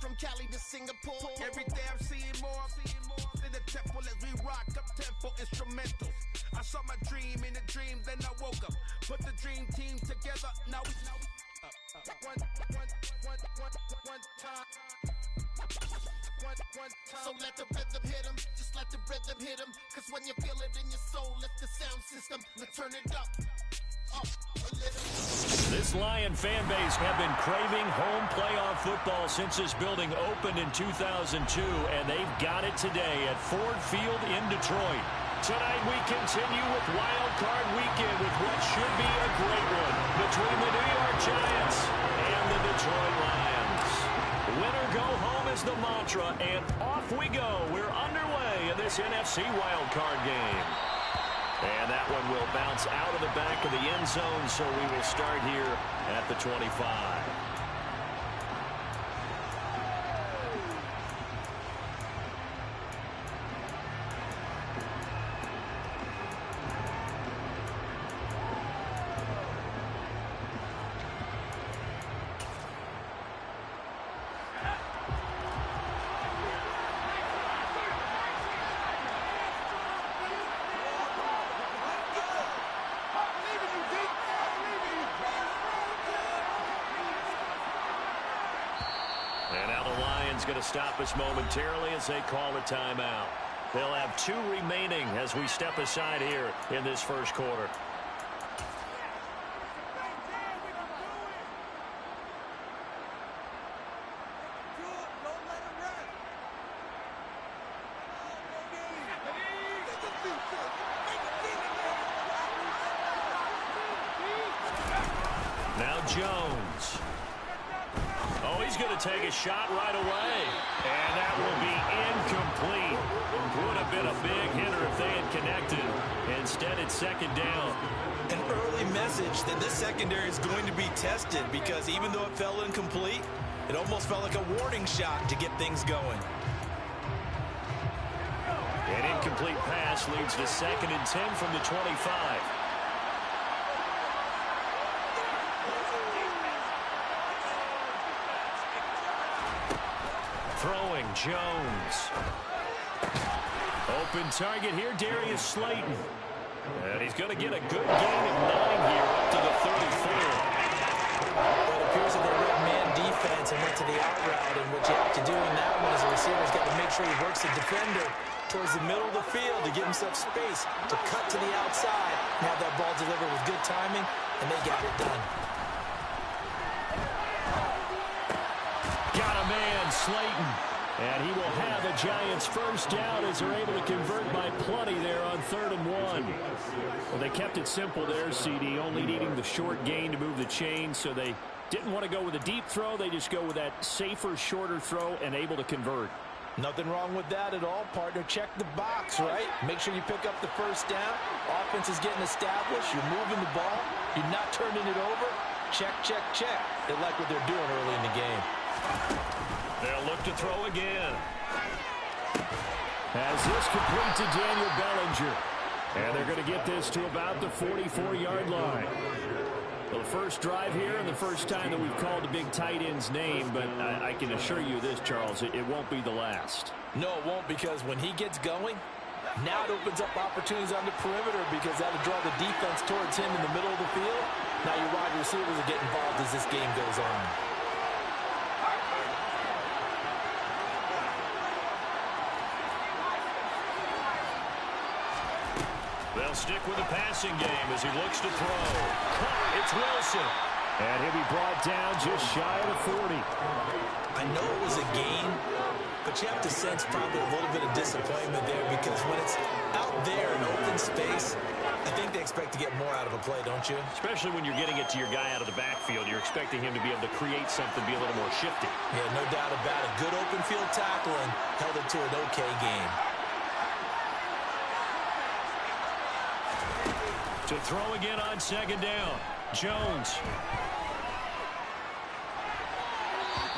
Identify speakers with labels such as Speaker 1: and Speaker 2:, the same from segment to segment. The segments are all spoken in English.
Speaker 1: from Cali to Singapore. Every day I'm seeing more in the temple as we rock up tempo instrumentals. I saw my dream in a dream, then I woke up. Put the dream team together, now we one time. So let the rhythm hit him, just let the rhythm hit him. Cause when you feel it in your soul, lift the sound system, let's turn it up a little.
Speaker 2: This Lion fan base have been craving home playoff football since this building opened in 2002, and they've got it today at Ford Field in Detroit. Tonight we continue with Wild Card Weekend with what should be a great one between the New York Giants and the Detroit Lions. Winner go home is the mantra, and off we go. We're underway in this NFC Wild Card game. And that one will bounce out of the back of the end zone, so we will start here at the 25. And now the Lions going to stop us momentarily as they call a timeout. They'll have 2 remaining as we step aside here in this first quarter. Now Jones. Oh, he's going to take a shot right away. And that will be incomplete. Would have been a big hitter if they had connected. Instead, it's second down.
Speaker 3: An early message that this secondary is going to be tested, because even though it fell incomplete, it almost felt like a warning shot to get things going.
Speaker 2: An incomplete pass leads to 2nd and 10 from the 25. Throwing, Jones. Open target here, Darius Slayton. And he's going to get a good gain of 9 here up to the 34.
Speaker 4: It appears that they read man defense and went to the out route, and what you have to do in that one is the receiver's got to make sure he works the defender towards the middle of the field to give himself space to cut to the outside and have that ball delivered with good timing, and they got it done.
Speaker 2: Got a man, Slayton. And he will have a Giants first down as they're able to convert by plenty there on 3rd and 1. Well, they kept it simple there, CD, only needing the short gain to move the chain, so they didn't want to go with a deep throw. They just go with that safer, shorter throw and able to convert.
Speaker 4: Nothing wrong with that at all, partner. Check the box, right? Make sure you pick up the first down. Offense is getting established. You're moving the ball. You're not turning it over. Check, check, check. They like what they're doing early in the game.
Speaker 2: They'll look to throw again. As this complete to Daniel Bellinger. And they're going to get this to about the 44-yard line. Well, the first drive here and the first time that we've called the big tight end's name, but I can assure you this, Charles, it won't be the last.
Speaker 4: No, it won't, because when he gets going, now it opens up opportunities on the perimeter, because that'll draw the defense towards him in the middle of the field. Now your wide receivers will get involved as this game goes on.
Speaker 2: They'll stick with the passing game as he looks to throw. It's Wilson. And he'll be brought down just shy of the 40.
Speaker 4: I know it was a gain, but you have to sense probably a little bit of disappointment there, because when it's out there in open space, I think they expect to get more out of a play, don't you?
Speaker 2: Especially when you're getting it to your guy out of the backfield. You're expecting him to be able to create something, be a little more shifty.
Speaker 4: Yeah, no doubt about it. Good open field tackle and held it to an okay game.
Speaker 2: To throw again on 2nd down. Jones.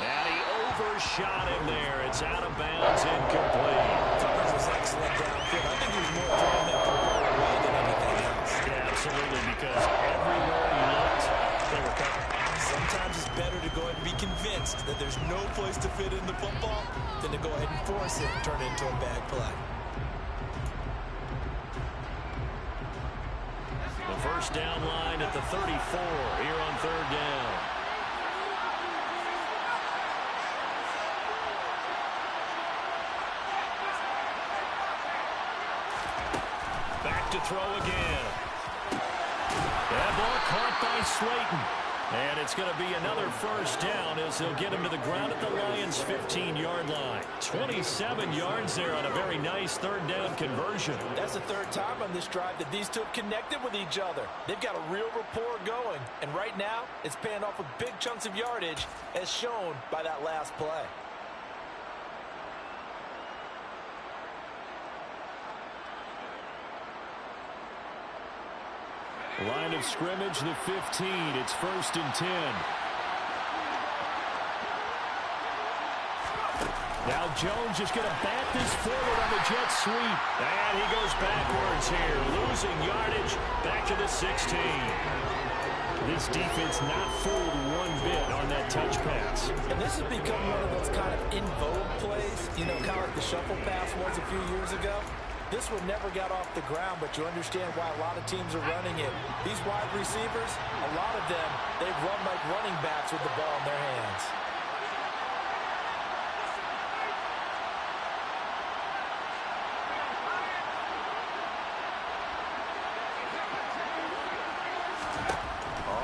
Speaker 2: And he overshot him there. It's out of bounds, incomplete.
Speaker 4: Coverage was excellent downfield. I think he was more throwing that ball away than anything else.
Speaker 2: Yeah, absolutely, because everywhere he looked, they were covered.
Speaker 4: Sometimes it's better to go ahead and be convinced that there's no place to fit in the football than to go ahead and force it and turn it into a bag play.
Speaker 2: The first down line at the 34 here on third down. Back to throw again. That ball caught by Slayton. And it's going to be another first down as they'll get him to the ground at the Lions' 15-yard line. 27 yards there on a very nice third down conversion.
Speaker 4: That's the third time on this drive that these two have connected with each other. They've got a real rapport going. And right now, it's paying off with big chunks of yardage as shown by that last play.
Speaker 2: Line of scrimmage, the 15. It's 1st and 10. Now Jones is going to bat this forward on the jet sweep. And he goes backwards here, losing yardage back to the 16. This defense not fooled one bit on that touch pass.
Speaker 4: And this has become one of those kind of in vogue plays, you know, kind of like the shuffle pass was a few years ago. This one never got off the ground, but you understand why a lot of teams are running it. These wide receivers, a lot of them, they've run like running backs with the ball in their hands.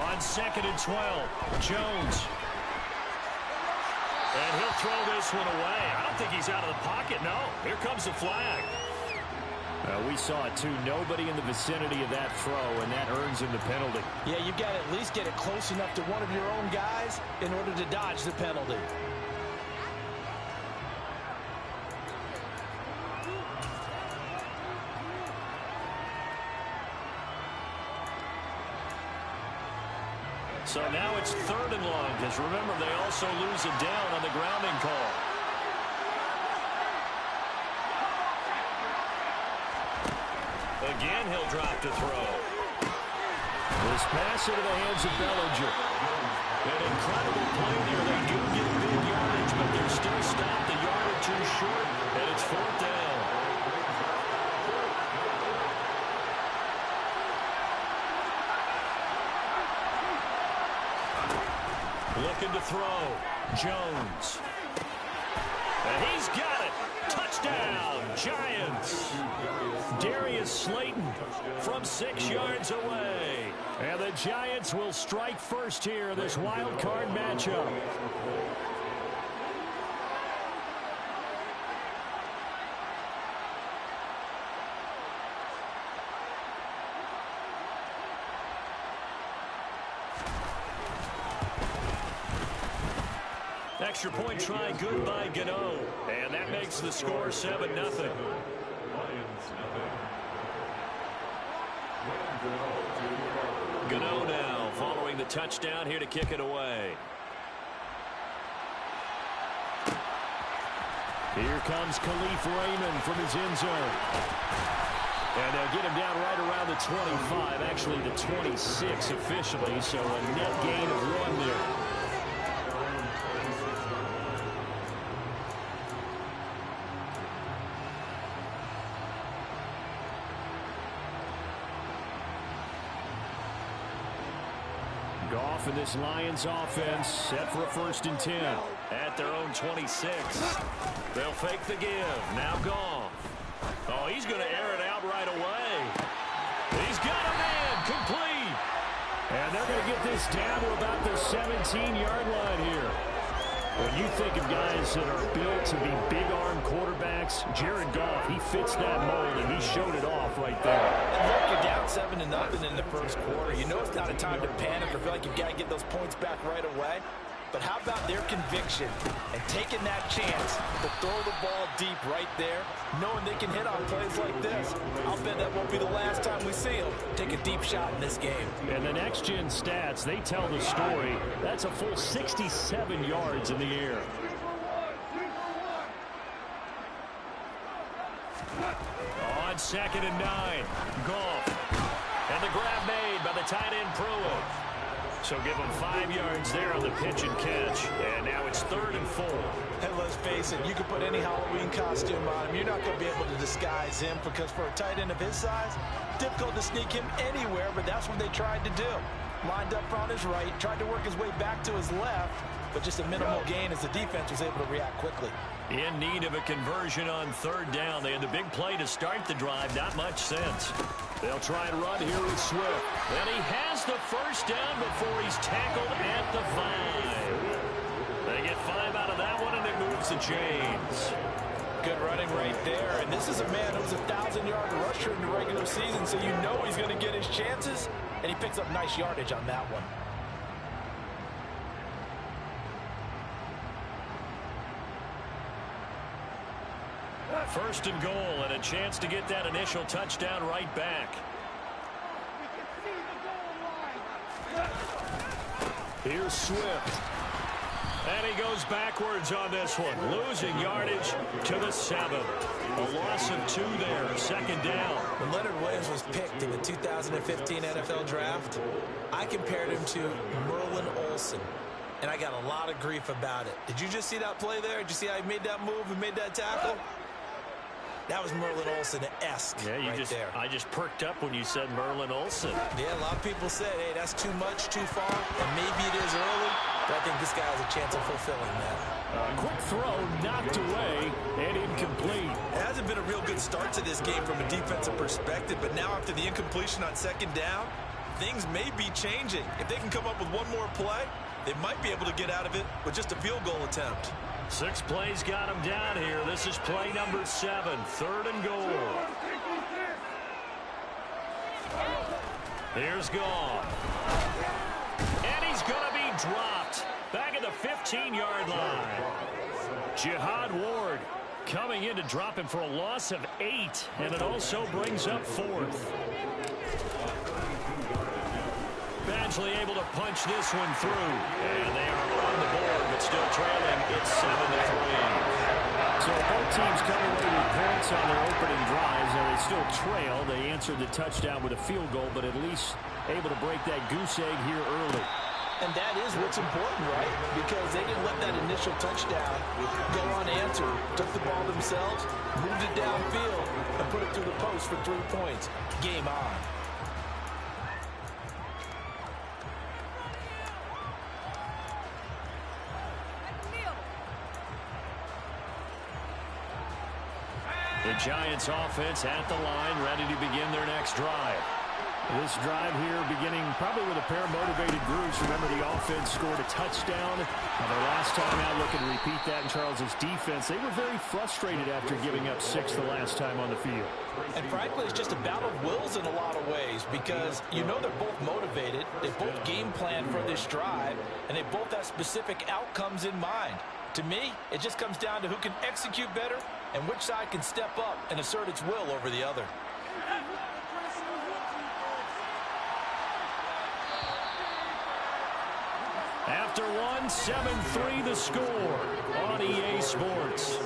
Speaker 2: On 2nd and 12, Jones. And he'll throw this one away. I don't think he's out of the pocket, no. Here comes the flag. We saw it, too. Nobody in the vicinity of that throw, and that earns him the penalty.
Speaker 4: Yeah, you've got to at least get it close enough to one of your own guys in order to dodge the penalty.
Speaker 2: So now it's 3rd and long, because remember, they also lose it down on the grounding call. Again, he'll drop to throw. This pass into the hands of Bellinger. An incredible play there. They do get big yardage, but they're still stopped a yard or two short, and it's 4th down. Looking to throw. Jones. And he's got it. Touchdown, Giants. Darius Slayton from 6 yards away. And the Giants will strike first here in this wild card matchup. Extra point try good by Gano. And that makes the score 7-0. Gano now following the touchdown here to kick it away. Here comes Khalif Raymond from his end zone. And they'll get him down right around the 25, actually the 26 officially, so a net gain of 1 there. Goff and this Lions offense set for a 1st and 10 at their own 26. They'll fake the give. Now Goff. Oh, he's going to air it out right away. He's got a man complete. And they're going to get this down to about the 17-yard line here. When you think of guys that are built to be big-arm quarterbacks, Jared Goff, he fits that mold, and he showed it off right there.
Speaker 4: And look, you're down 7-0 in the first quarter. You know it's not a time to panic or feel like you've got to get those points back right away. But how about their conviction and taking that chance to throw the ball deep right there, knowing they can hit on plays like this? I'll bet that won't be the last time we see them take a deep shot in this game.
Speaker 2: And the next-gen stats, they tell the story. That's a full 67 yards in the air. On 2nd and 9, Goff. And the grab made by the tight end Pruitt. So give him 5 yards there on the pitch and catch. And now it's 3rd and 4.
Speaker 4: And let's face it, you can put any Halloween costume on him. You're not going to be able to disguise him because for a tight end of his size, difficult to sneak him anywhere, but that's what they tried to do. Lined up on his right, tried to work his way back to his left, but just a minimal gain as the defense was able to react quickly.
Speaker 2: In need of a conversion on 3rd down. They had the big play to start the drive. Not much sense. They'll try and run here with Swift. And he has the first down before he's tackled at the 5. They get 5 out of that one, and it moves the chains.
Speaker 4: Good running right there. And this is a man who's a 1,000-yard rusher in the regular season, so you know he's going to get his chances. And he picks up nice yardage on that one.
Speaker 2: First and goal, and a chance to get that initial touchdown right back. Here's Swift. And he goes backwards on this one, losing yardage to the 7. A loss of 2 there, 2nd down.
Speaker 4: When Leonard Williams was picked in the 2015 NFL Draft, I compared him to Merlin Olsen, and I got a lot of grief about it. Did you just see that play there? Did you see how he made that move and made that tackle? That was Merlin Olsen-esque there.
Speaker 2: I just perked up when you said Merlin Olsen.
Speaker 4: Yeah, a lot of people said, hey, that's too much, too far, and maybe it is early, but I think this guy has a chance of fulfilling that.
Speaker 2: Quick throw, knocked away, and incomplete.
Speaker 3: It hasn't been a real good start to this game from a defensive perspective, but now after the incompletion on 2nd down, things may be changing. If they can come up with one more play, they might be able to get out of it with just a field goal attempt.
Speaker 2: 6 plays got him down here. This is play number 7, 3rd and goal. Here's Gone. And he's going to be dropped. Back at the 15-yard line. Jihad Ward coming in to drop him for a loss of 8. And it also brings up 4th. Badgley able to punch this one through. And they are on the board, but still trailing. It's 7-3. So both teams come away with points on their opening drives, and they still trail. They answered the touchdown with a field goal, but at least able to break that goose egg here early.
Speaker 4: And that is what's important, right? Because they didn't let that initial touchdown go unanswered. Took the ball themselves, moved it downfield, and put it through the post for 3 points. Game on.
Speaker 2: The Giants offense at the line, ready to begin their next drive. This drive here beginning probably with a pair of motivated groups. Remember, the offense scored a touchdown. Their last time out, looking to repeat that in Charles's defense. They were very frustrated after giving up 6 the last time on the field.
Speaker 4: And frankly, it's just a battle of wills in a lot of ways because you know they're both motivated. They both game plan for this drive, and they both have specific outcomes in mind. To me, it just comes down to who can execute better and which side can step up and assert its will over the other.
Speaker 2: After one, 7-3 the score on EA Sports.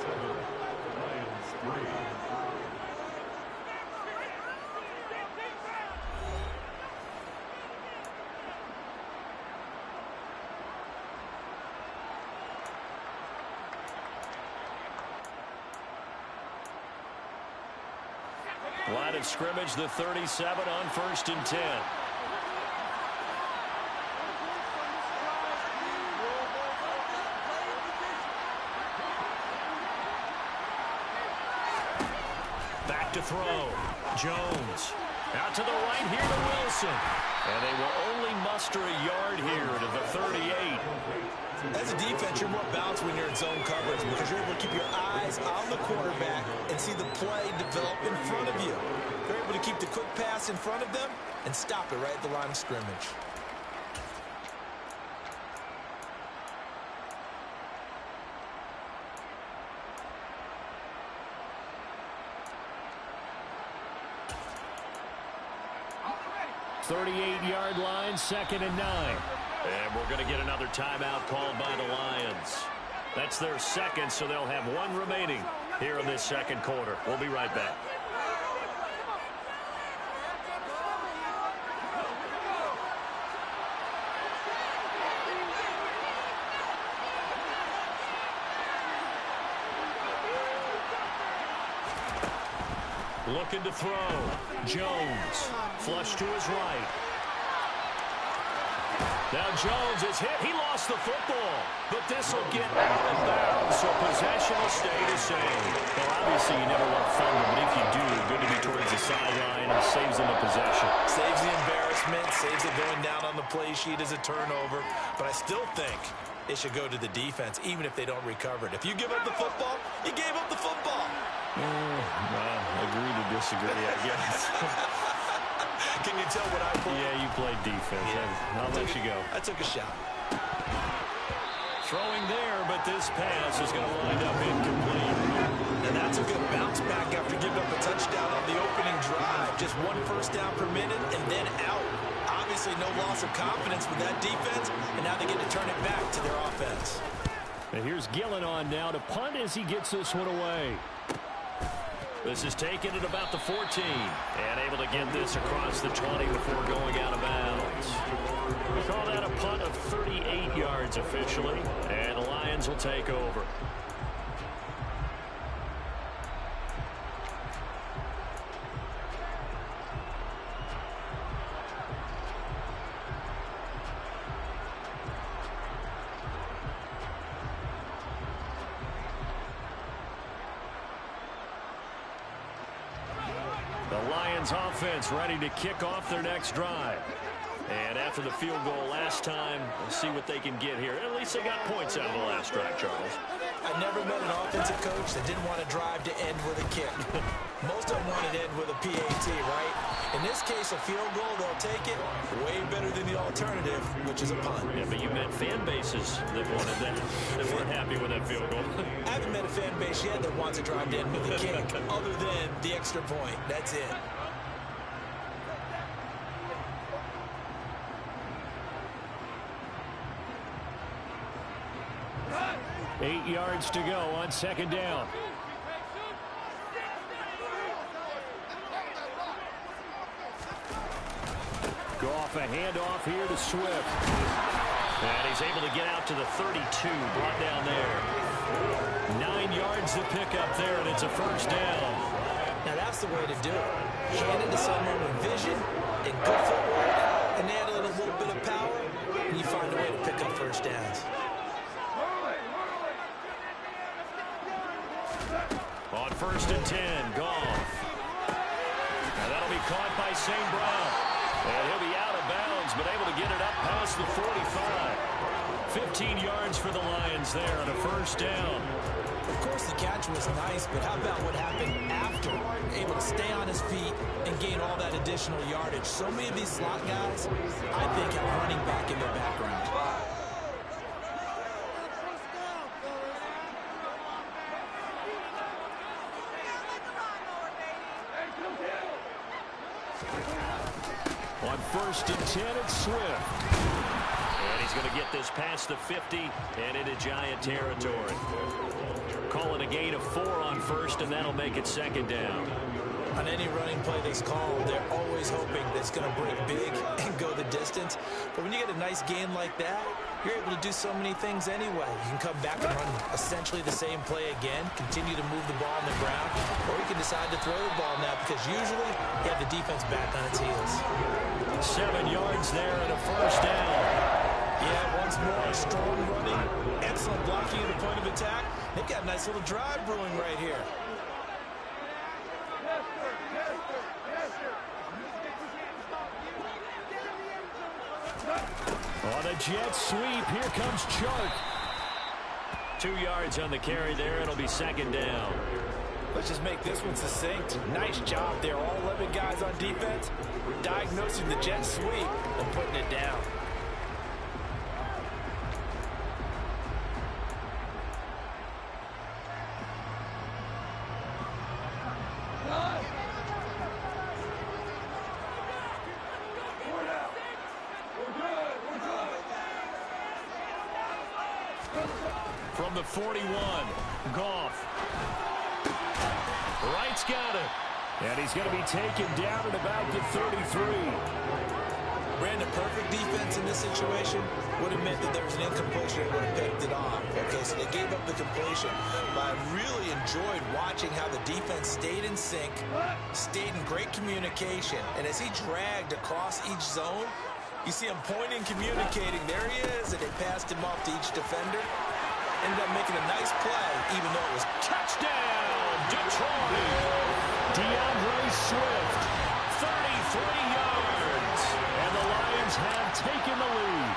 Speaker 2: Line of scrimmage, the 37 on 1st and 10. Back to throw. Jones. Out to the right here to Wilson. And they will only muster a yard here to the 38.
Speaker 3: As a defense, you're more balanced when you're in zone coverage because you're able to keep your eyes on the quarterback and see the play develop in front of you. You're able to keep the quick pass in front of them and stop it right at the line of scrimmage.
Speaker 2: .38-yard line, 2nd and 9. And we're going to get another timeout called by the Lions. That's their second, so they'll have one remaining here in this second quarter. We'll be right back. Looking to throw. Jones. Flush to his right. Now Jones is hit. He lost the football. But this will get out of bounds, so possession will stay the same. Well, obviously you never want to fumble, but if you do, good to be towards the sideline and saves them a possession.
Speaker 4: Saves the embarrassment, saves it going down on the play sheet as a turnover. But I still think it should go to the defense, even if they don't recover it. If you give up the football, you gave up the football.
Speaker 2: Well, agree to disagree, I guess.
Speaker 4: Can you tell what I played?
Speaker 2: Yeah, you played defense. Yeah. I'll let you go.
Speaker 4: I took a shot.
Speaker 2: Throwing there, but this pass is going to wind up incomplete.
Speaker 4: And that's a good bounce back after giving up a touchdown on the opening drive. Just 1 first down per minute and then out. Obviously no loss of confidence with that defense, and now they get to turn it back to their offense.
Speaker 2: And here's Gillen on now to punt as he gets this one away. This is taken at about the 14 and able to get this across the 20 before going out of bounds. We call that a punt of 38 yards officially, and the Lions will take over. The Lions offense ready to kick off their next drive. And after the field goal last time, we'll see what they can get here. At least they got points out of the last drive, Charles.
Speaker 4: I never met an offensive coach that didn't want to drive to end with a kick. Most of them want to end with a PAT, right? In this case, a field goal, they'll take it. Way better than the alternative, which is a punt.
Speaker 2: Yeah, but you met fan bases that wanted that, that weren't happy with that field goal.
Speaker 4: I haven't met a fan base yet that wants to drive to end with a kick, other than the extra point. That's it.
Speaker 2: Eight yards to go on second down. Goff, a handoff here to Swift. And he's able to get out to the 32, brought down there. 9 yards to pick up there, and it's a first down.
Speaker 4: Now that's the way to do it. Hand it to someone with vision and good footwork, and add a little bit of power, and you find a way to pick up first downs.
Speaker 2: On first and 10, Goff. Now that'll be caught by St. Brown. And he'll be out of bounds, but able to get it up past the 45. 15 yards for the Lions there on a first down.
Speaker 4: Of course, the catch was nice, but how about what happened after? Able to stay on his feet and gain all that additional yardage. So many of these slot guys, I think, have running back in their background.
Speaker 2: On first and 10, it's Swift. And he's going to get this past the 50 and into Giant territory. Calling a gain of 4 on first, and that'll make it second down.
Speaker 4: On any running play that's called, they're always hoping that it's going to break big and go the distance. But when you get a nice gain like that, you're able to do so many things anyway. You can come back and run essentially the same play again, continue to move the ball on the ground, or you can decide to throw the ball now because usually you have the defense back on its heels.
Speaker 2: 7 yards there and a first down.
Speaker 4: Yeah, once more, strong running, excellent blocking at the point of attack. They've got a nice little drive brewing right here.
Speaker 2: On a jet sweep, here comes Chark. 2 yards on the carry there. It'll be second down.
Speaker 4: Let's just make this one succinct. Nice job there. All 11 guys on defense diagnosing the jet sweep and putting it down.
Speaker 2: From the 41, Goff. Wright's got it. And he's going to be taken down at about the 33.
Speaker 3: Brandon, perfect defense in this situation would have meant that there was an incompletion and would have picked it off. Okay, so they gave up the completion. But I really enjoyed watching how the defense stayed in sync, stayed in great communication. And as he dragged across each zone, you see him pointing, communicating. There he is, and they passed him off to each defender. Ended up making a nice play, even though it was
Speaker 2: touchdown, Detroit. DeAndre Swift, 33 yards, and the Lions have taken the lead.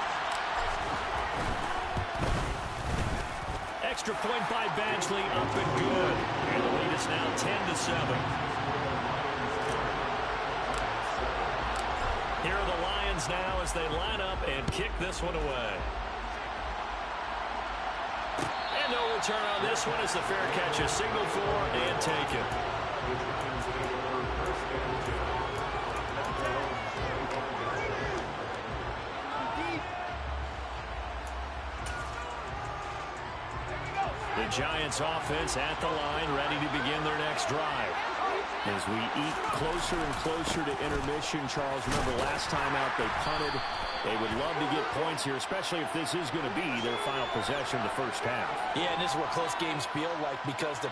Speaker 2: Extra point by Badgley, up and good. And the lead is now 10-7. Here are the Lions now as they line up and kick this one away. And no return on this one as the fair catch is signaled for and taken. The Giants offense at the line, ready to begin their next drive. As we eat closer and closer to intermission, Charles, remember last time out they punted. They would love to get points here, especially if this is going to be their final possession of the first half.
Speaker 4: Yeah, and this is what close games feel like because the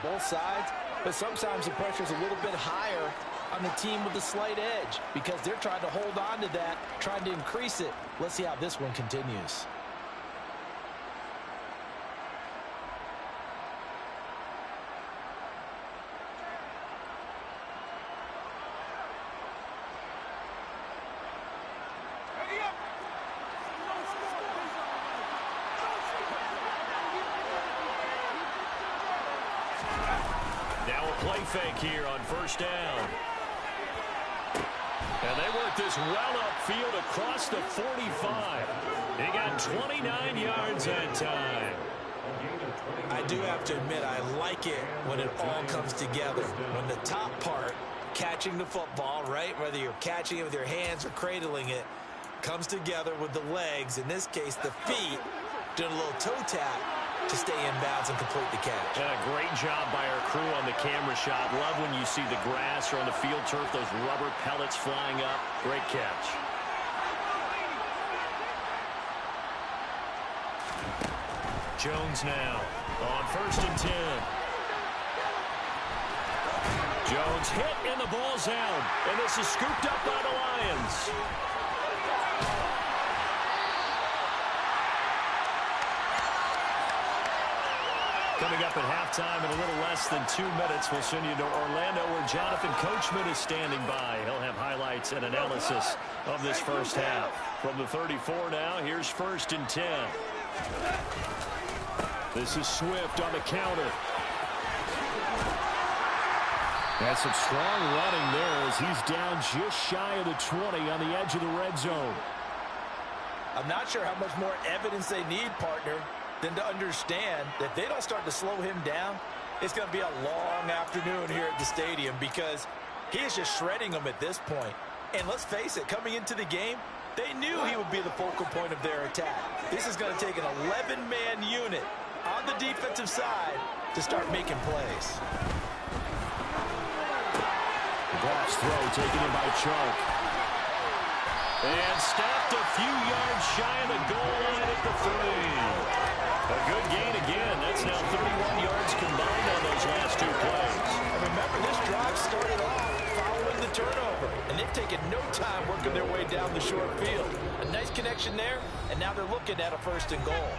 Speaker 4: both sides, but sometimes the pressure is a little bit higher on the team with the slight edge because they're trying to hold on to that, trying to increase it. Let's see how this one continues.
Speaker 2: Play fake here on first down. And they work this well upfield across the 45. They got 29 yards that time.
Speaker 3: I do have to admit, I like it when it all comes together. When the top part, catching the football, right, whether you're catching it with your hands or cradling it, comes together with the legs, in this case the feet, doing a little toe tap to stay in bounds and complete the catch.
Speaker 2: And a great job by our crew on the camera shot. Love when you see the grass or on the field turf, those rubber pellets flying up. Great catch. Jones now on 1st and 10. Jones hit and the ball's out. And this is scooped up by the Lions. Coming up at halftime in a little less than 2 minutes, we'll send you to Orlando where Jonathan Coachman is standing by. He'll have highlights and analysis of this first half. From the 34 now, here's 1st and 10. This is Swift on the counter. That's some strong running there as he's down just shy of the 20 on the edge of the red zone.
Speaker 4: I'm not sure how much more evidence they need, partner, than to understand that if they don't start to slow him down, it's going to be a long afternoon here at the stadium because he is just shredding them at this point. And let's face it, coming into the game, they knew he would be the focal point of their attack. This is going to take an 11-man unit on the defensive side to start making plays.
Speaker 2: Goff's throw taken in by Chark. And stopped a few yards shy of the goal line at the 3. A good gain again. That's now 31 yards combined on those last 2 plays.
Speaker 4: And remember, this drive started off following the turnover, and they've taken no time working their way down the short field. A nice connection there, and now they're looking at a 1st and goal.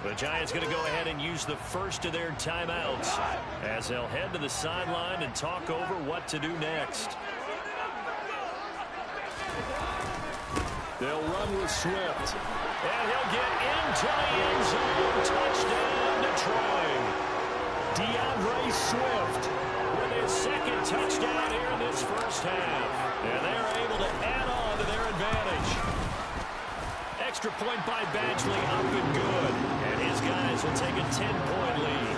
Speaker 2: The Giants going to go ahead and use the first of their timeouts as they'll head to the sideline and talk over what to do next. They'll run with Swift. And he'll get into the end zone. Touchdown, Detroit. DeAndre Swift with his 2nd touchdown here in this first half. And they're able to add on to their advantage. Extra point by Badgley, up and good. And his guys will take a 10-point lead.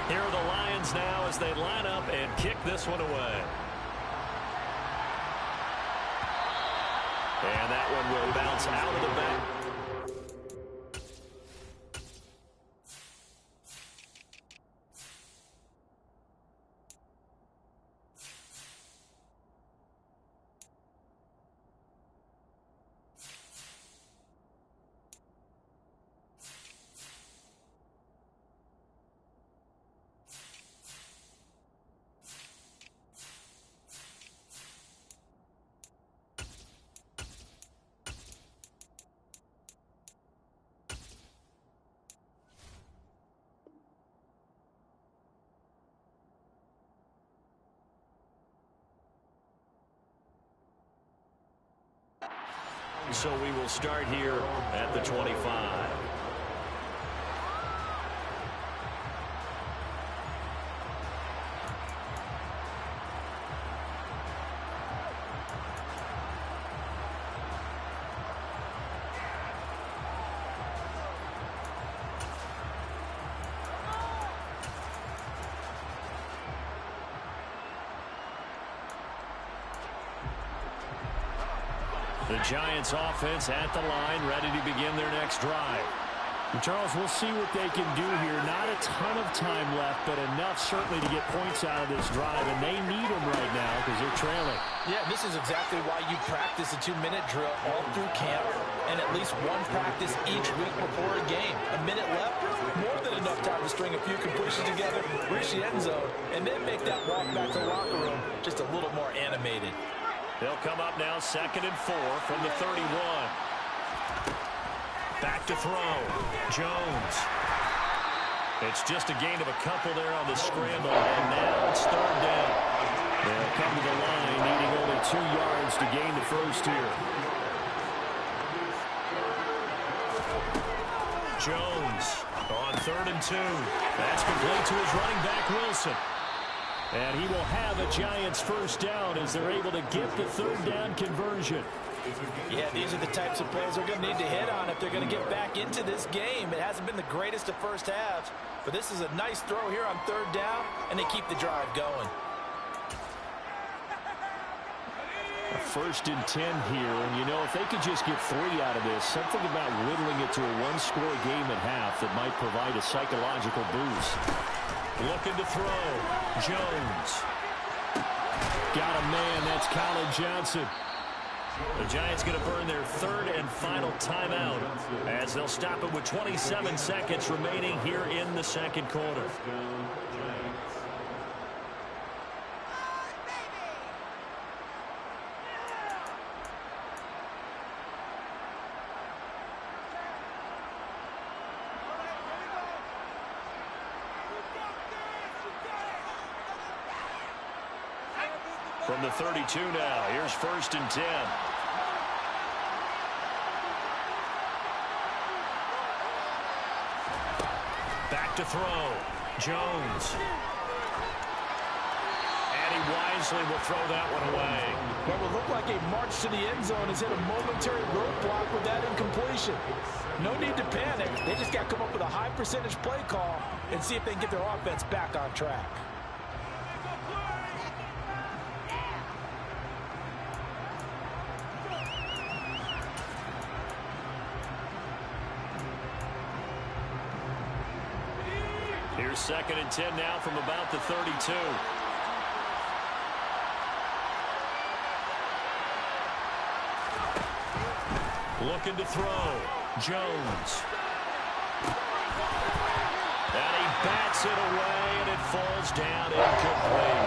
Speaker 2: Here are the Lions now as they line up and kick this one away. And that one will bounce out of the back. So we will start here at the 25. The Giants offense at the line, ready to begin their next drive.
Speaker 5: And Charles, we'll see what they can do here. Not a ton of time left, but enough certainly to get points out of this drive, and they need them right now because they're trailing.
Speaker 4: Yeah, this is exactly why you practice a 2-minute drill all through camp and at least one practice each week before a game. A minute left, more than enough time to string a few completions together, reach the end zone, and then make that walk back to the locker room just a little more animated.
Speaker 2: They'll come up now 2nd and 4 from the 31. Back to throw. Jones. It's just a gain of a couple there on the scramble, and now it's 3rd down. They'll come to the line, needing only 2 yards to gain the first here. Jones on 3rd and 2. That's complete to his running back, Wilson. And he will have a Giants first down as they're able to get the 3rd down conversion.
Speaker 4: Yeah, these are the types of plays they're going to need to hit on if they're going to get back into this game. It hasn't been the greatest of first halves, but this is a nice throw here on 3rd down, and they keep the drive going.
Speaker 5: A 1st and 10 here, and you know, if they could just get 3 out of this, something about whittling it to a 1-score game at half that might provide a psychological boost.
Speaker 2: Looking to throw. Jones.
Speaker 5: Got a man. That's Colin Johnson.
Speaker 2: The Giants going to burn their 3rd and final timeout as they'll stop it with 27 seconds remaining here in the 2nd quarter. From the 32 now, here's 1st and 10. Back to throw. Jones. And he wisely will throw that one away.
Speaker 4: What will look like a march to the end zone has hit a momentary roadblock with that incompletion. No need to panic. They just got to come up with a high percentage play call and see if they can get their offense back on track.
Speaker 2: Here's 2nd and 10 now from about the 32. Looking to throw. Jones. And he bats it away, and it falls down incomplete.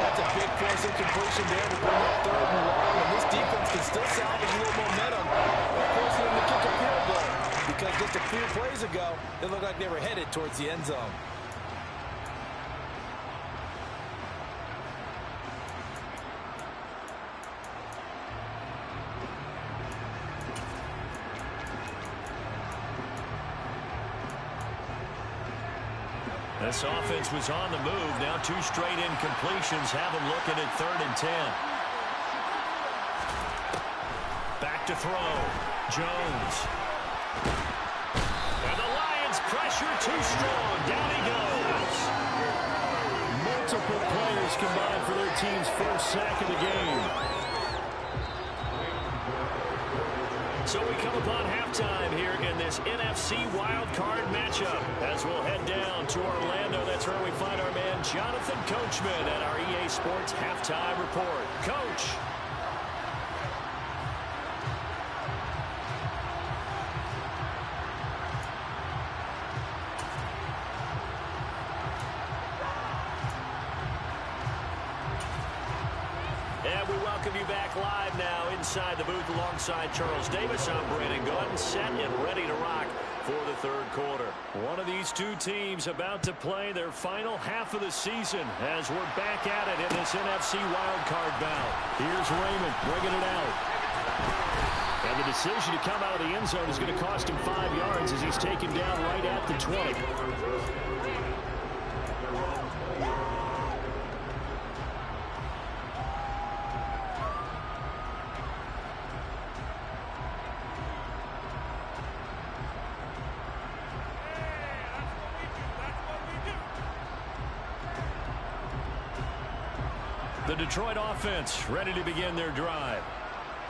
Speaker 4: That's a big force incompletion there to bring up third and long, and this defense can still salvage a little momentum by forcing them to kick a field goal, because just a few plays ago, it looked like they were headed towards the end zone.
Speaker 2: This offense was on the move. Now 2 straight incompletions have them looking at 3rd and 10. Back to throw. Jones. And the Lions pressure too strong. Down he goes.
Speaker 5: Multiple players combined for their team's first sack of the game.
Speaker 2: So we come upon halftime here in this NFC wildcard matchup as we'll head down to Orlando. That's where we find our man Jonathan Coachman at our EA Sports Halftime Report. Coach. And we welcome you back live now inside the booth alongside Charles Davis. I'm Brandon Gunn, set and ready to rock for the third quarter. One of these two teams about to play their final half of the season as we're back at it in this NFC wildcard bout. Here's Raymond bringing it out. And the decision to come out of the end zone is going to cost him 5 yards as he's taken down right at the 20. The Detroit offense ready to begin their drive.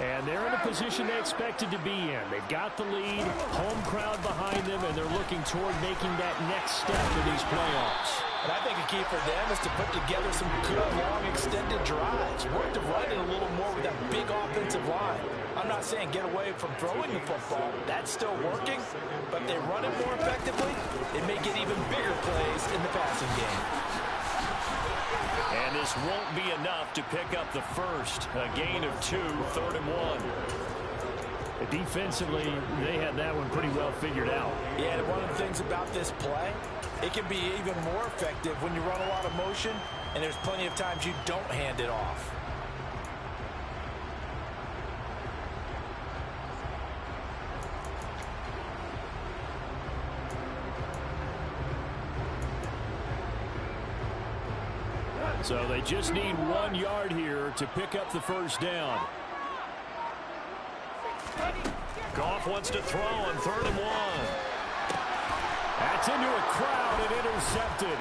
Speaker 5: And they're in a position they expected to be in. They've got the lead, home crowd behind them, and they're looking toward making that next step in these playoffs.
Speaker 4: And I think a key for them is to put together some good, long, extended drives. Work to run it a little more with that big offensive line. I'm not saying get away from throwing the football. That's still working. But if they run it more effectively, they may get even bigger plays in the passing game.
Speaker 2: And this won't be enough to pick up the first. A gain of 2, 3rd and 1.
Speaker 5: Defensively, they had that one pretty well figured out.
Speaker 4: Yeah, and one of the things about this play, it can be even more effective when you run a lot of motion, and there's plenty of times you don't hand it off.
Speaker 5: So they just need 1 yard here to pick up the first down.
Speaker 2: Goff wants to throw on 3rd and 1.
Speaker 5: That's into a crowd and intercepted.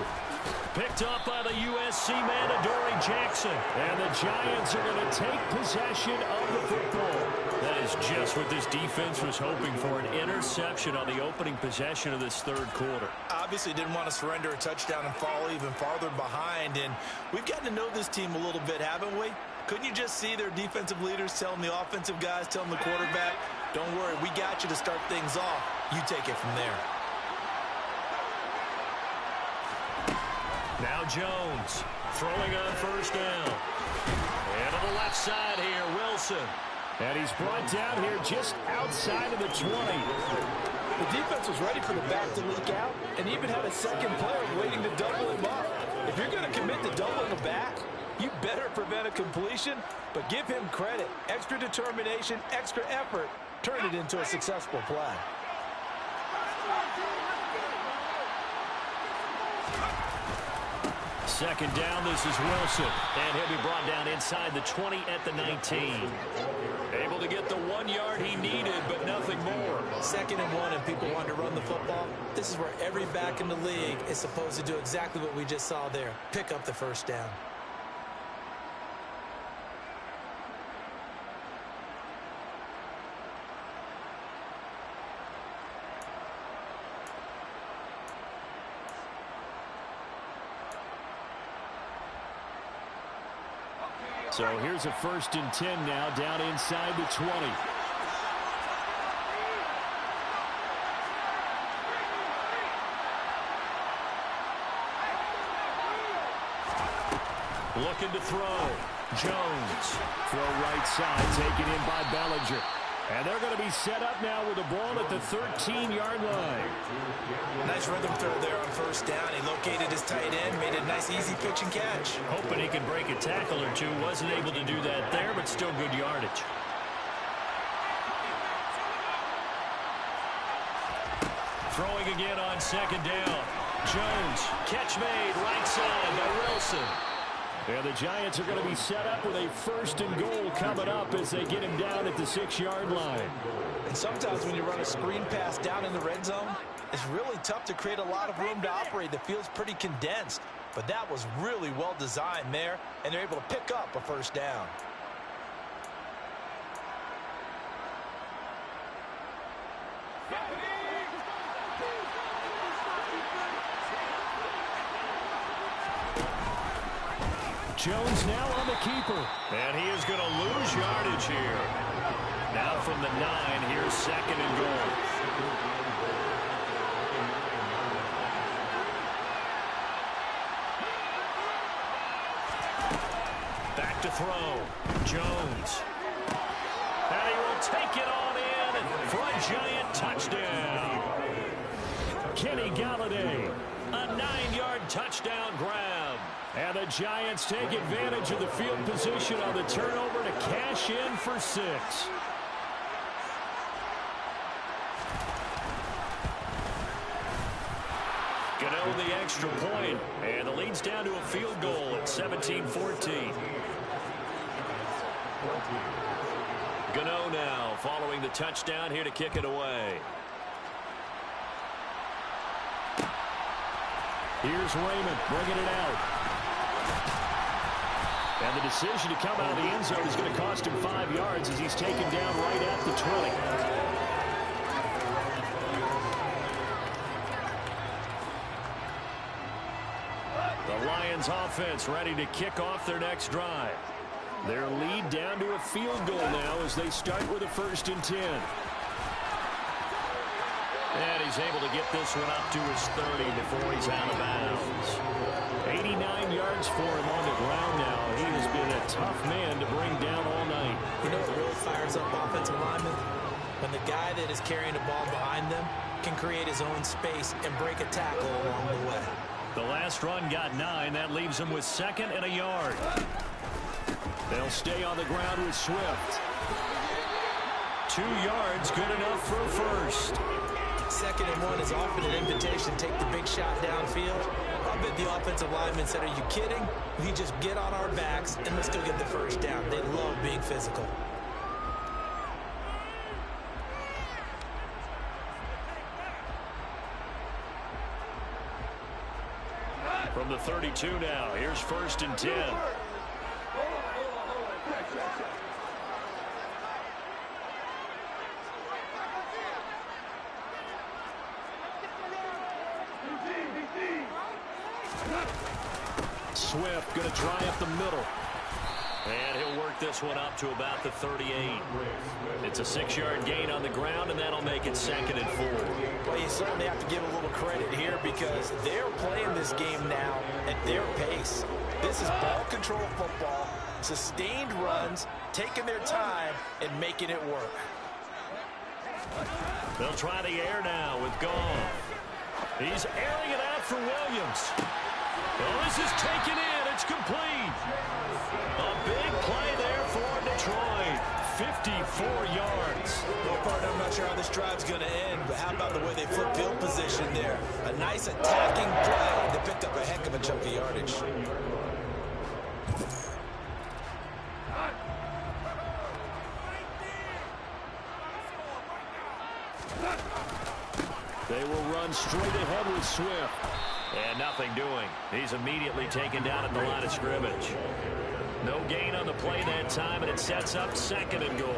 Speaker 2: Picked up by the USC man, Adoree Jackson.
Speaker 5: And the Giants are going to take possession of the football.
Speaker 2: That is just what this defense was hoping for, an interception on the opening possession of this third quarter.
Speaker 4: Obviously didn't want to surrender a touchdown and fall even farther behind. And we've gotten to know this team a little bit, haven't we? Couldn't you just see their defensive leaders telling the offensive guys, telling the quarterback, don't worry, we got you to start things off. You take it from there.
Speaker 2: Now Jones throwing on 1st down. And to the left side here, Wilson.
Speaker 5: And he's brought down here just outside of the 20.
Speaker 4: The defense was ready for the back to leak out and even had a second player waiting to double him up. If you're going to commit to doubling the back, you better prevent a completion, but give him credit. Extra determination, extra effort, turn it into a successful play.
Speaker 2: Second down, this is Wilson. And he'll be brought down inside the 20 at the 19. Able to get the 1 yard he needed, but nothing more.
Speaker 4: 2nd and 1, and people want to run the football. This is where every back in the league is supposed to do exactly what we just saw there. Pick up the first down.
Speaker 5: So here's a 1st and 10 now down inside the 20.
Speaker 2: Looking to throw. Jones. Throw right side, taken in by Bellinger. And they're going to be set up now with the ball at the 13-yard line.
Speaker 4: Nice rhythm throw there on first down. He located his tight end, made a nice easy pitch and catch.
Speaker 2: Hoping he can break a tackle or two. Wasn't able to do that there, but still good yardage. Throwing again on second down. Jones, catch made, right side by Wilson. And the Giants are going to be set up with a 1st and goal coming up as they get him down at the 6-yard line.
Speaker 4: And sometimes when you run a screen pass down in the red zone, it's really tough to create a lot of room to operate. The field's pretty condensed. But that was really well designed there, and they're able to pick up a 1st down.
Speaker 2: Jones now on the keeper. And he is going to lose yardage here. Now from the 9, here's 2nd and goal. Back to throw. Jones. And he will take it on in for a Giant touchdown. Kenny Galladay. A 9-yard touchdown grab. And the Giants take advantage of the field position on the turnover to cash in for 6. Gano the extra point, and the lead's down to a field goal at 17-14. Gano now following the touchdown here to kick it away. Here's Raymond bringing it out. And the decision to come out of the end zone is going to cost him 5 yards as he's taken down right at the 20. The Lions offense ready to kick off their next drive. Their lead down to a field goal now as they start with a 1st and 10. And he's able to get this one up to his 30 before he's out of bounds. 89 yards for him on the ground now. He has been a tough man to bring down all night.
Speaker 4: You know what really fires up offensive linemen? When the guy that is carrying the ball behind them can create his own space and break a tackle along the way.
Speaker 2: The last run got 9. That leaves him with 2nd and a yard. They'll stay on the ground with Swift. 2 yards, good enough for a 1st.
Speaker 4: 2nd and 1 is often an invitation to take the big shot downfield. I bet the offensive lineman said, are you kidding? We just get on our backs and let's go get the 1st down. They love being physical.
Speaker 2: From the 32 now, here's 1st and 10. Swift going to try up the middle. And he'll work this one up to about the 38. It's a 6-yard gain on the ground, and that'll make it 2nd and 4.
Speaker 4: Well, you certainly have to give a little credit here because they're playing this game now at their pace. This is ball control football, sustained runs, taking their time, and making it work.
Speaker 2: They'll try the air now with Goff. He's airing it out for Williams. Well, this is taken in. It's complete. A big play there for Detroit. 54 yards.
Speaker 4: Well, partner, I'm not sure how this drive's going to end, but how about the way they flip field position there? A nice attacking play that picked up a heck of a chunk of yardage.
Speaker 2: They will run straight ahead with Swift. And nothing doing. He's immediately taken down at the line of scrimmage. No gain on the play that time, and it sets up 2nd and goal.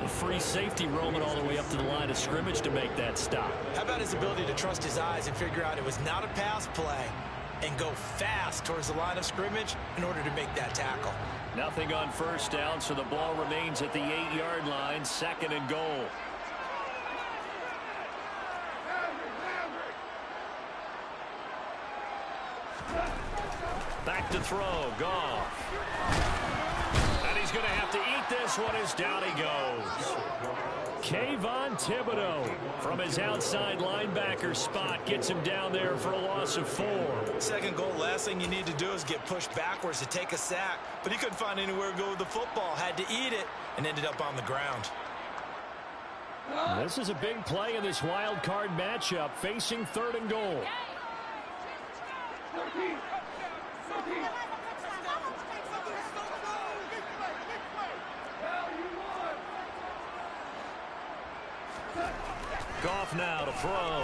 Speaker 2: A free safety roaming all the way up to the line of scrimmage to make that stop.
Speaker 4: How about his ability to trust his eyes and figure out it was not a pass play and go fast towards the line of scrimmage in order to make that tackle?
Speaker 2: Nothing on 1st down, so the ball remains at the 8-yard line, 2nd and goal. Back to throw. throw. Goff. And he's going to have to eat this one as down he goes. Kayvon Thibodeau from his outside linebacker spot gets him down there for a loss of 4.
Speaker 3: Second goal, last thing you need to do is get pushed backwards to take a sack. But he couldn't find anywhere to go with the football. Had to eat it and ended up on the ground.
Speaker 2: This is a big play in this wild card matchup, facing 3rd and goal. Goff now to throw.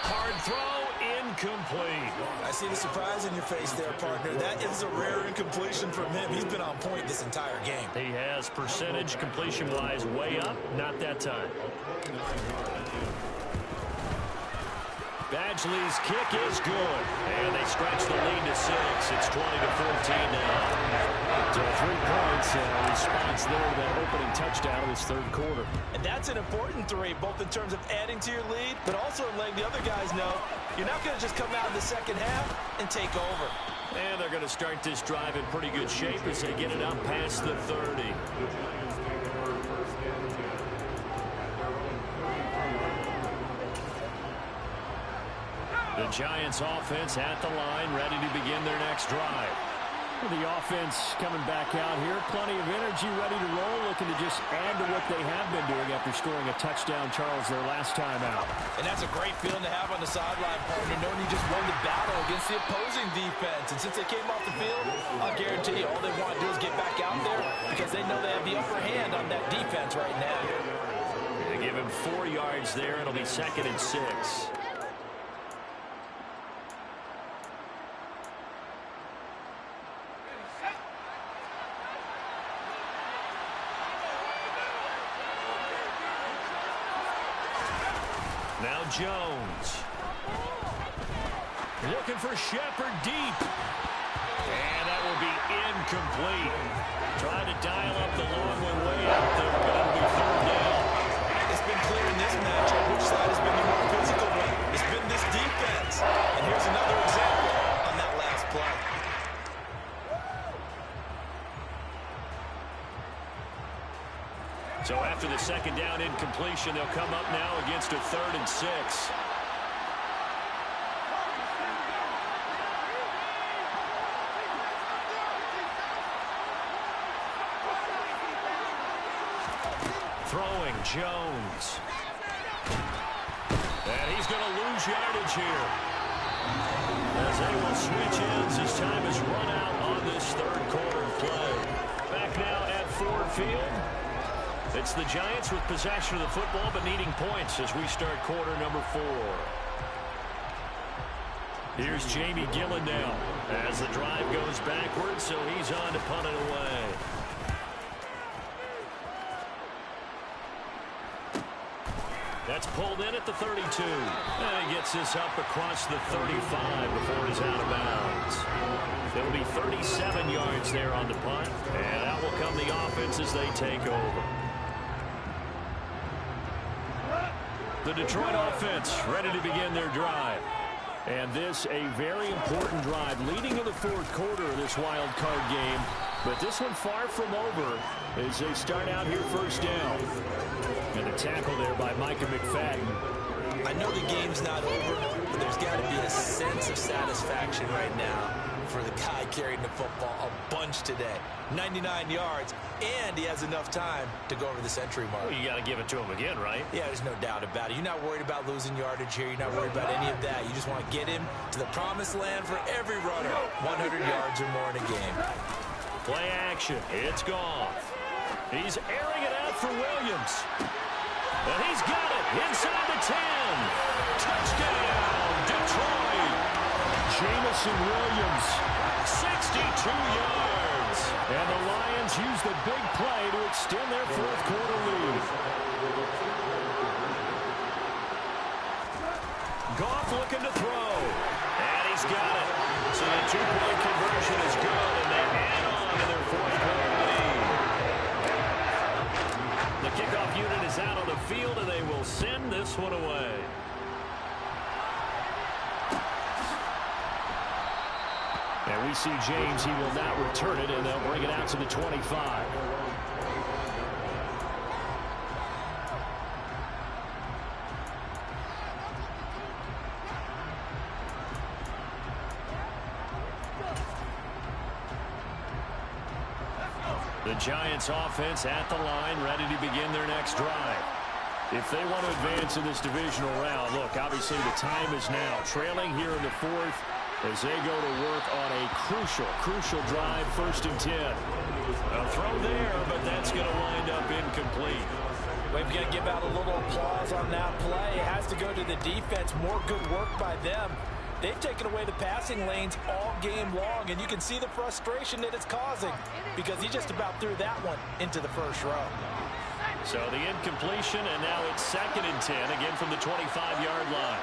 Speaker 2: Hard throw, incomplete.
Speaker 3: I see the surprise in your face there, partner. That is a rare incompletion from him. He's been on point this entire game.
Speaker 2: He has percentage completion-wise way up, not that time. Badgley's kick is good, and they stretch the lead to 6. It's 20-14 now. So 3 points and a response there to that opening touchdown of this 3rd quarter.
Speaker 3: And that's an important 3, both in terms of adding to your lead, but also letting the other guys know you're not going to just come out in the second half and take over.
Speaker 2: And they're going to start this drive in pretty good shape as they get it up past the 30. The Giants offense at the line, ready to begin their next drive. The offense coming back out here, plenty of energy, ready to roll, looking to just add to what they have been doing after scoring a touchdown, Charles, their last time out.
Speaker 3: And that's a great feeling to have on the sideline, partner, knowing you just won the battle against the opposing defense. And since they came off the field, I'll guarantee you all they want to do is get back out there because they know they have the upper hand on that defense right now.
Speaker 2: They give him 4 yards there. It'll be 2nd and 6. Now Jones. Looking for Shepard deep. And that will be incomplete. Trying to dial up the long one way out there, but it'll be 3rd down.
Speaker 3: It's been clear in this matchup which side has been the more physical one. It's been this defense. And here's another example on that last play.
Speaker 2: So after the 2nd down incompletion, they'll come up now against a 3rd and 6. Throwing Jones. And he's going to lose yardage here. As they will switch ends as time has run out on this 3rd quarter play. Back now at Ford Field. It's the Giants with possession of the football but needing points as we start quarter number 4. Here's Jamie Gillen now as the drive goes backwards, so he's on to punt it away. That's pulled in at the 32. And he gets this up across the 35 before he's out of bounds. It'll be 37 yards there on the punt, and out will come the offense as they take over. The Detroit offense ready to begin their drive. And this a very important drive leading in the 4th quarter of this wild card game. But this one far from over as they start out here 1st down. And a tackle there by Micah McFadden.
Speaker 3: I know the game's not over, but there's got to be a sense of satisfaction right now for the guy carrying the football a bunch today. 99 yards, and he has enough time to go over the century mark.
Speaker 2: Well, you got to give it to him again, right?
Speaker 3: Yeah, there's no doubt about it. You're not worried about losing yardage here. You're not worried about any of that. You just want to get him to the promised land for every runner. 100 yards or more in a game.
Speaker 2: Play action. It's Goff. He's airing it out for Williams. And he's got it inside the 10. Touchdown, Detroit. Jameson Williams, 62 yards. And the Lions use the big play to extend their 4th quarter lead. Goff looking to throw. And he's got it. So the 2-point conversion is good, and they add on to their 4th quarter lead. The kickoff unit is out on the field, and they will send this one away. And And we see James, he will not return it, and they'll bring it out to the 25. The Giants offense at the line, ready to begin their next drive. If they want to advance in this divisional round, look, obviously the time is now. Trailing here in the fourth as they go to work on a crucial drive, 1st and 10. A throw there, but that's going to wind up incomplete.
Speaker 4: We've got to give out a little applause on that play. It has to go to the defense. More good work by them. They've taken away the passing lanes all game long, and you can see the frustration that it's causing because he just about threw that one into the first row.
Speaker 2: So the incompletion, and now it's 2nd and 10, again from the 25-yard line.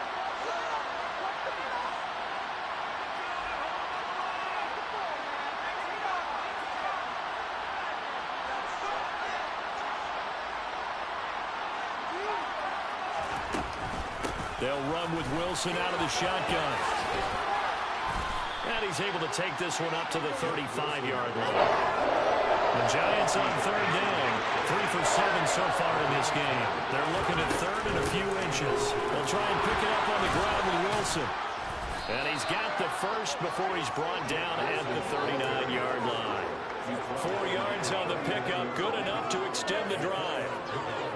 Speaker 2: They'll run with Wilson out of the shotgun. And he's able to take this one up to the 35-yard line. The Giants on 3rd down. 3 for 7 so far in this game. They're looking at 3rd and a few inches. They'll try and pick it up on the ground with Wilson. And he's got the first before he's brought down at the 39-yard line. 4 yards on the pickup, good enough to extend the drive.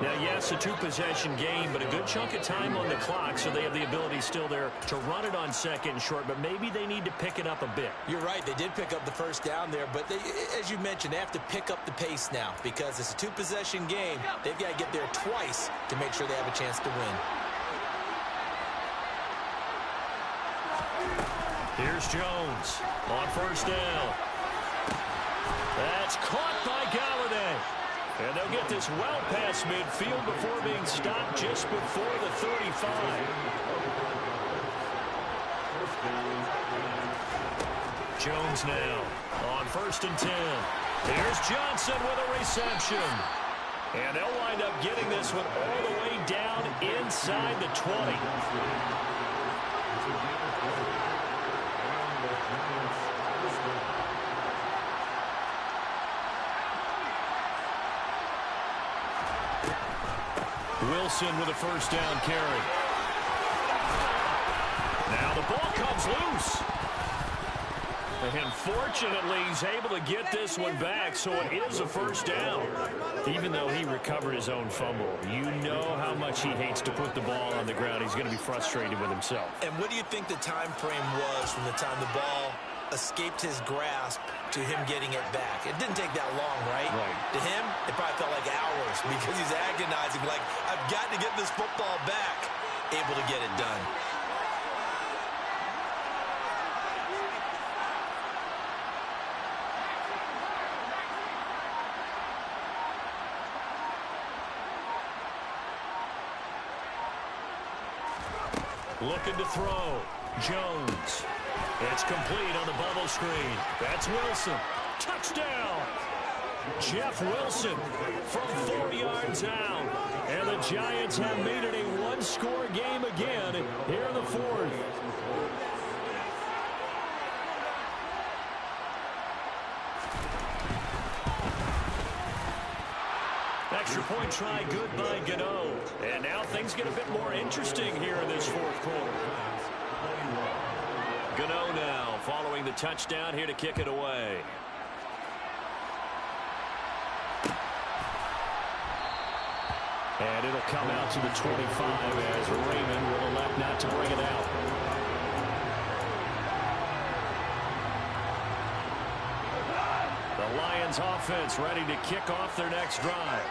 Speaker 2: Now, yes, a 2-possession game, but a good chunk of time on the clock, so they have the ability still there to run it on 2nd and short, but maybe they need to pick it up a bit.
Speaker 3: You're right. They did pick up the first down there, but they, as you mentioned, they have to pick up the pace now because it's a 2-possession game. They've got to get there twice to make sure they have a chance to win.
Speaker 2: Here's Jones on 1st down. That's caught by Galladay. And they'll get this well past midfield before being stopped just before the 35. Jones now on 1st and 10. Here's Johnson with a reception. And they'll wind up getting this one all the way down inside the 20. Wilson with a 1st down carry. Now the ball comes loose. And fortunately, he's able to get this one back, so it is a 1st down. Even though he recovered his own fumble, you know how much he hates to put the ball on the ground. He's going to be frustrated with himself.
Speaker 3: And what do you think the time frame was from the time the ball escaped his grasp to him getting it back? It didn't take that long, right? To him, it probably felt like hours because he's agonizing, like, I've got to get this football back. Able to get it done.
Speaker 2: Looking to throw. Jones. It's complete on the bubble screen. That's Wilson. Touchdown. Jeff Wilson from 4 yards out. And the Giants have made it a 1-score game again here in the 4th. Extra point try good by Gano. And now things get a bit more interesting here in this 4th quarter. Gano now following the touchdown here to kick it away. And it'll come out to the 25 as Raymond will elect not to bring it out. The Lions offense ready to kick off their next drive.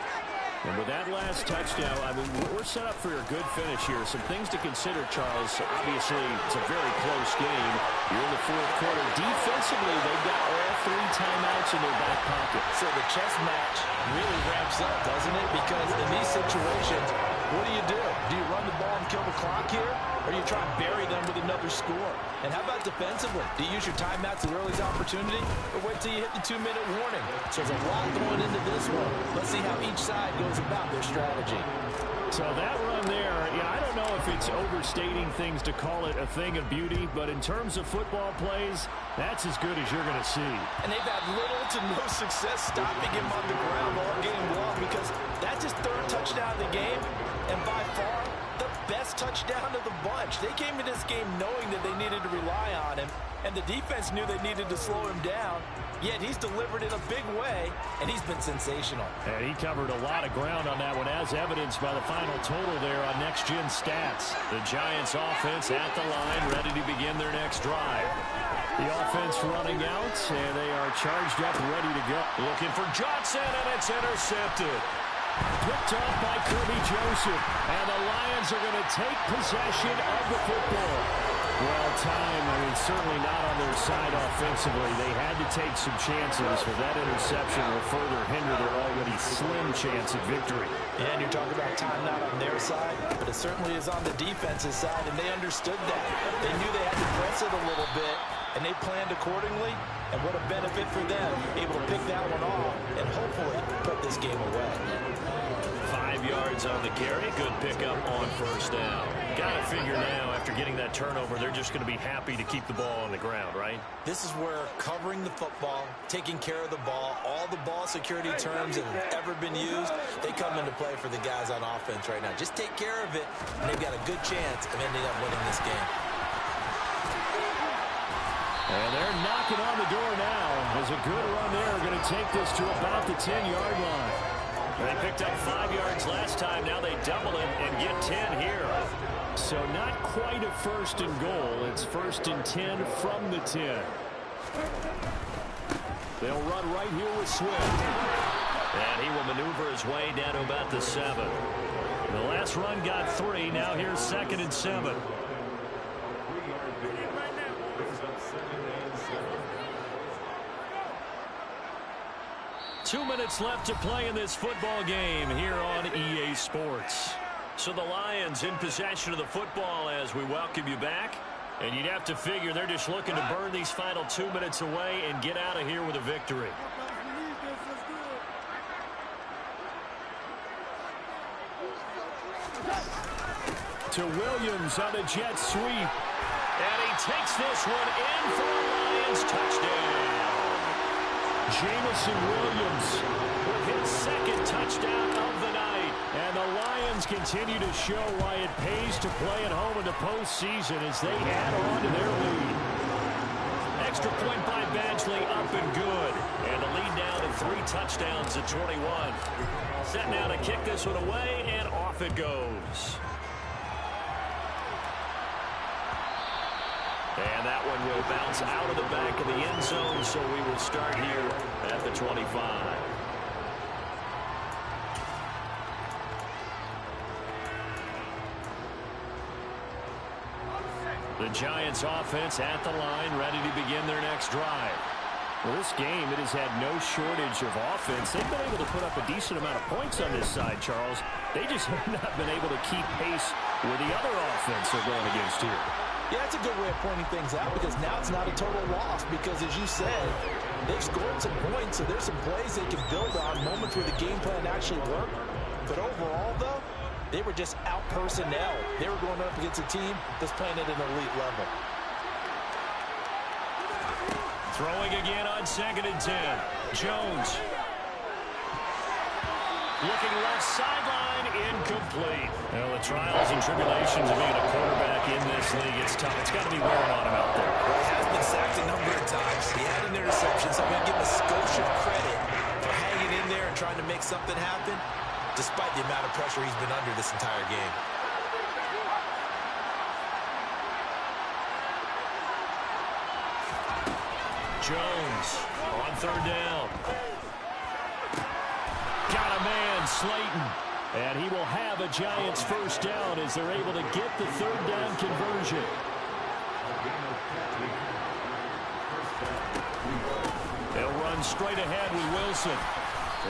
Speaker 2: And with that last touchdown, I mean, we're set up for a good finish here. Some things to consider, Charles. Obviously, it's a very close game. You're in the 4th quarter. Defensively, they've got all 3 timeouts in their back pocket.
Speaker 4: So the chess match really ramps up, doesn't it? Because in these situations, what do? Do you run the ball and kill the clock here? Or do you try and bury them with another score? And how about defensively? Do you use your timeouts at early's opportunity? Or wait till you hit the 2-minute warning? So there's a lot going into this one. Let's see how each side goes about their strategy.
Speaker 2: So that run there, yeah, I don't know if it's overstating things to call it a thing of beauty, but in terms of football plays, that's as good as you're going to see.
Speaker 4: And they've had little to no success stopping him on the ground all game long because that's his third touchdown of the game, and by far the best touchdown of the bunch. They came into this game knowing that they needed to rely on him, and the defense knew they needed to slow him down, yet he's delivered in a big way, and he's been sensational.
Speaker 2: And he covered a lot of ground on that one, as evidenced by the final total there on Next Gen Stats. The Giants offense at the line, ready to begin their next drive. The offense running out, and they are charged up, ready to go. Looking for Johnson, and it's intercepted. Picked off by Kirby Joseph, and the Lions are going to take possession of the football. Well, time, certainly not on their side offensively. They had to take some chances, but that interception will further hinder their already slim chance at victory.
Speaker 4: Yeah, and you're talking about time not on their side, but it certainly is on the defensive side, and they understood that. They knew they had to press it a little bit, and they planned accordingly, and what a benefit for them, able to pick that one off and hopefully put this game away.
Speaker 2: 5 yards on the carry. Good pickup on first down. Got to figure now, after getting that turnover, they're just going to be happy to keep the ball on the ground, right?
Speaker 3: This is where covering the football, taking care of the ball, all the ball security terms that have ever been used, they come into play for the guys on offense right now. Just take care of it, and they've got a good chance of ending up winning this game.
Speaker 2: And they're knocking on the door now. There's a good run there. Going to take this to about the 10-yard line. They picked up 5 yards last time. Now they double it and get 10 here. So not quite a first and goal. It's first and 10 from the 10. They'll run right here with Swift. And he will maneuver his way down to about the 7. The last run got 3. Now here's 2nd and 7. Two minutes left to play in this football game here on EA Sports. So the Lions in possession of the football as we welcome you back. And you'd have to figure they're just looking to burn these final 2 minutes away and get out of here with a victory. To Williams on a jet sweep. And he takes this one in for a Lions touchdown. Jameson Williams with his 2nd touchdown of the night. And the Lions continue to show why it pays to play at home in the postseason as they add on to their lead. Extra point by Badgley, up and good. And the lead now to 3 touchdowns at 21. Set now to kick this one away, and off it goes. And that one will bounce out of the back of the end zone, so we will start here at the 25. The Giants offense at the line, ready to begin their next drive. Well, this game, it has had no shortage of offense. They've been able to put up a decent amount of points on this side, Charles. They just have not been able to keep pace with the other offense they're going against here.
Speaker 4: Yeah, that's a good way of pointing things out because now it's not a total loss because, as you said, they've scored some points, so there's some plays they can build on, moments where the game plan actually worked. But overall, though, they were just out-personnel. They were going up against a team that's playing at an elite level.
Speaker 2: Throwing again on 2nd and 10. Jones. Looking left sideline, incomplete. Well, the trials and tribulations of being a quarterback in this league, it's tough. It's got to be wearing on him out there.
Speaker 3: Well, he has been sacked a number of times. He had an interception, so I'm going to give him a skosh of credit for hanging in there and trying to make something happen, despite the amount of pressure he's been under this entire game.
Speaker 2: Jones on 3rd down. Got a man, Slayton. And he will have a Giants first down as they're able to get the 3rd down conversion. They'll run straight ahead with Wilson.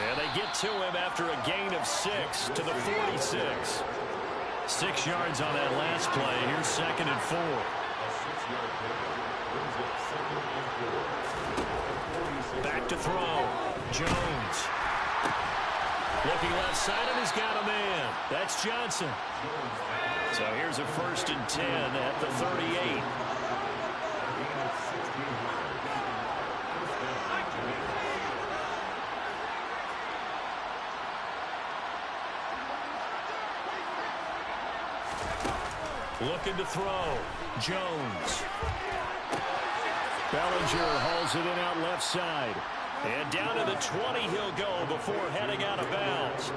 Speaker 2: And they get to him after a gain of 6 to the 46. 6 yards on that last play. Here's 2nd and 4. Back to throw. Jones. Looking left side, and he's got a man. That's Johnson. So here's a 1st and 10 at the 38. Looking to throw. Jones. Bellinger hauls it in out left side. And down to the 20 he'll go before heading out of bounds.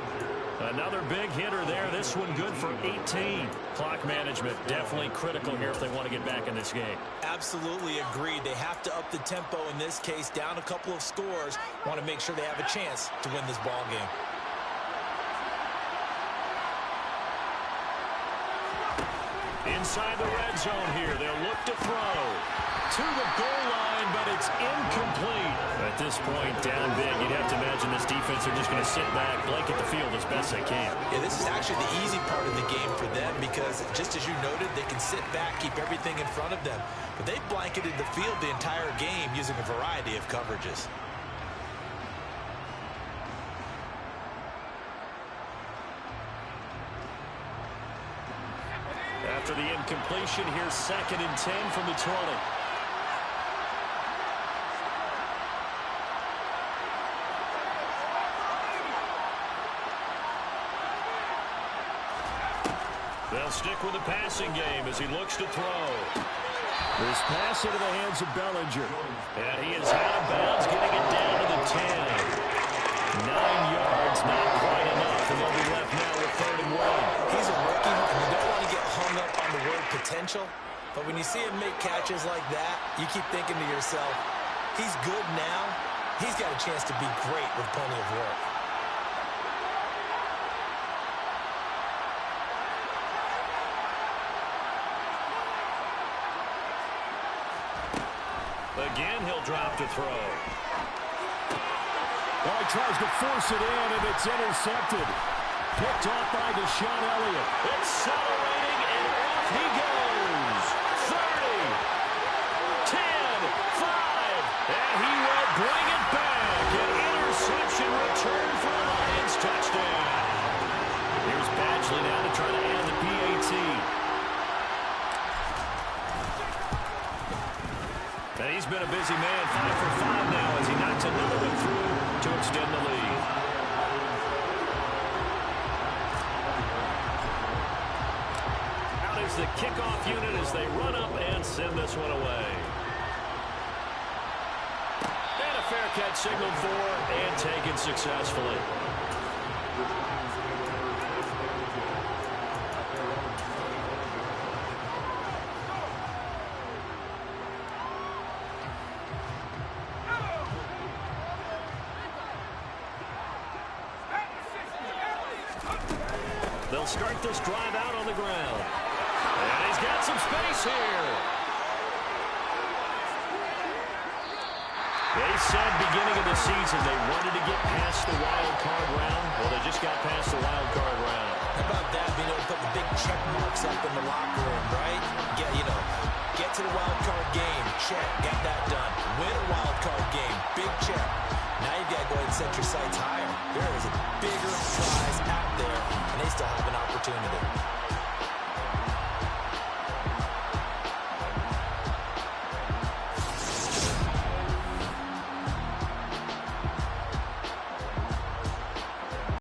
Speaker 2: Another big hitter there. This one good for 18. Clock management definitely critical here if they want to get back in this game.
Speaker 4: Absolutely agreed. They have to up the tempo in this case. Down a couple of scores. Want to make sure they have a chance to win this ball game.
Speaker 2: Inside the red zone here. They'll look to throw. To the goal line, but it's incomplete. At this point, down big, you'd have to imagine this defense are just going to sit back, blanket the field as best they can.
Speaker 4: Yeah, this is actually the easy part of the game for them because, just as you noted, they can sit back, keep everything in front of them. But they've blanketed the field the entire game using a variety of coverages.
Speaker 2: After the incompletion, here's 2nd and 10 from the 20. They'll stick with the passing game as he looks to throw. This pass into the hands of Bellinger. And he is out of bounds, getting it down to the 10. 9 yards, not quite enough, and they'll be left now with 3rd and 1.
Speaker 4: He's a rookie, and you don't want to get hung up on the word potential. But when you see him make catches like that, you keep thinking to yourself, he's good now. He's got a chance to be great with plenty of work.
Speaker 2: Again, he'll drop to throw.
Speaker 5: Well, he tries to force it in, and it's intercepted. Picked off by Deshaun Elliott.
Speaker 2: Accelerating, and off he goes. 30, 10, 5, and he will bring it back. An interception return for a Lions touchdown. Here's Badgley now to try to add the PAT. And he's been a busy man, 5 for 5 now as he knocks another one through to extend the lead. Out is the kickoff unit as they run up and send this one away. And a fair catch signaled for and taken successfully. They'll start this drive out on the ground. And he's got some space here. They said beginning of the season they wanted to get past the wild card round. Well, they just got past the wild card round.
Speaker 4: How about that, being able to put the big check marks up in the locker room, right? Get to the wild card game, check, got that done. Win a wild card game, big check. Now you've got to go ahead and set your sights higher. There is a bigger prize out there, and they still have an opportunity.